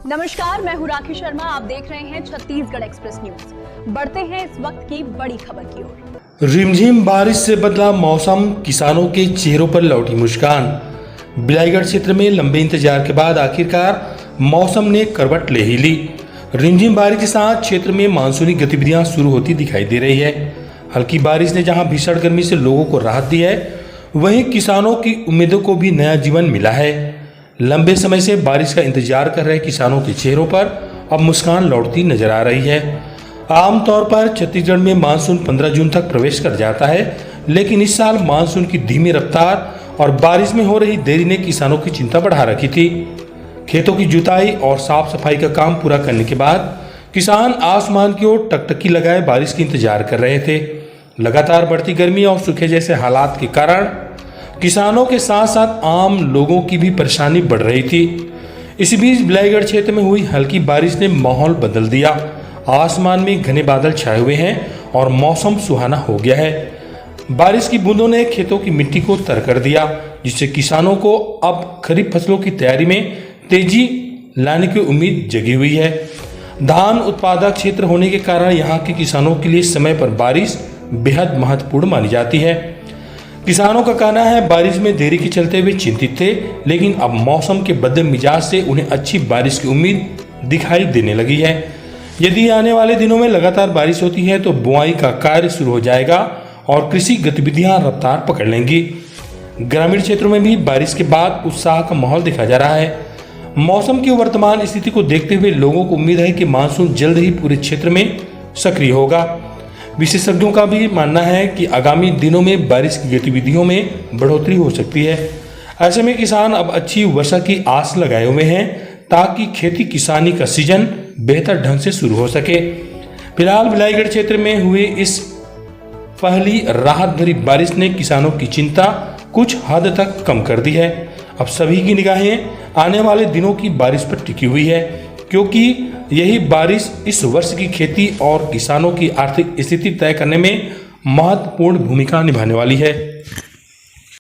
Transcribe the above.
नमस्कार, मैं हूं राखी शर्मा। आप देख रहे हैं छत्तीसगढ़ एक्सप्रेस न्यूज। बढ़ते हैं इस वक्त की बड़ी खबर की ओर। रिमझिम बारिश से बदला मौसम, किसानों के चेहरों पर लौटी मुस्कान। बिलाईगढ़ क्षेत्र में लंबे इंतजार के बाद आखिरकार मौसम ने करवट ले ही ली। रिमझिम बारिश के साथ क्षेत्र में मानसूनी गतिविधियां शुरू होती दिखाई दे रही है। हल्की बारिश ने जहां भीषण गर्मी से लोगों को राहत दी है, वहीं किसानों की उम्मीदों को भी नया जीवन मिला है। लंबे समय से बारिश का इंतजार कर रहे किसानों के चेहरों पर अब मुस्कान लौटती नजर आ रही है। आमतौर पर छत्तीसगढ़ में मानसून 15 जून तक प्रवेश कर जाता है, लेकिन इस साल मानसून की धीमी रफ्तार और बारिश में हो रही देरी ने किसानों की चिंता बढ़ा रखी थी। खेतों की जुताई और साफ सफाई का काम पूरा करने के बाद किसान आसमान की ओर टकटकी लगाए बारिश की इंतजार कर रहे थे। लगातार बढ़ती गर्मी और सूखे जैसे हालात के कारण किसानों के साथ साथ आम लोगों की भी परेशानी बढ़ रही थी। इसी बीच बिलाईगढ़ क्षेत्र में हुई हल्की बारिश ने माहौल बदल दिया। आसमान में घने बादल छाए हुए हैं और मौसम सुहाना हो गया है। बारिश की बूंदों ने खेतों की मिट्टी को तर कर दिया, जिससे किसानों को अब खरीफ फसलों की तैयारी में तेजी लाने की उम्मीद जगी हुई है। धान उत्पादक क्षेत्र होने के कारण यहाँ के किसानों के लिए समय पर बारिश बेहद महत्वपूर्ण मानी जाती है। किसानों का कहना है बारिश में देरी के चलते वे चिंतित थे, लेकिन अब मौसम के बदले मिजाज से उन्हें अच्छी बारिश की उम्मीद दिखाई देने लगी है। यदि आने वाले दिनों में लगातार बारिश होती है तो बुआई का कार्य शुरू हो जाएगा और कृषि गतिविधियां रफ्तार पकड़ लेंगी। ग्रामीण क्षेत्रों में भी बारिश के बाद उत्साह का माहौल देखा जा रहा है। मौसम की वर्तमान स्थिति को देखते हुए लोगों को उम्मीद है कि मानसून जल्द ही पूरे क्षेत्र में सक्रिय होगा। विशेषज्ञों का भी मानना है कि आगामी दिनों में बारिश की गतिविधियों में बढ़ोतरी हो सकती है। ऐसे में किसान अब अच्छी वर्षा की आस लगाए हुए हैं, ताकि खेती किसानी का सीजन बेहतर ढंग से शुरू हो सके। फिलहाल बिलाईगढ़ क्षेत्र में हुए इस पहली राहत भरी बारिश ने किसानों की चिंता कुछ हद तक कम कर दी है। अब सभी की निगाहें आने वाले दिनों की बारिश पर टिकी हुई है, क्योंकि यही बारिश इस वर्ष की खेती और किसानों की आर्थिक स्थिति तय करने में महत्वपूर्ण भूमिका निभाने वाली है।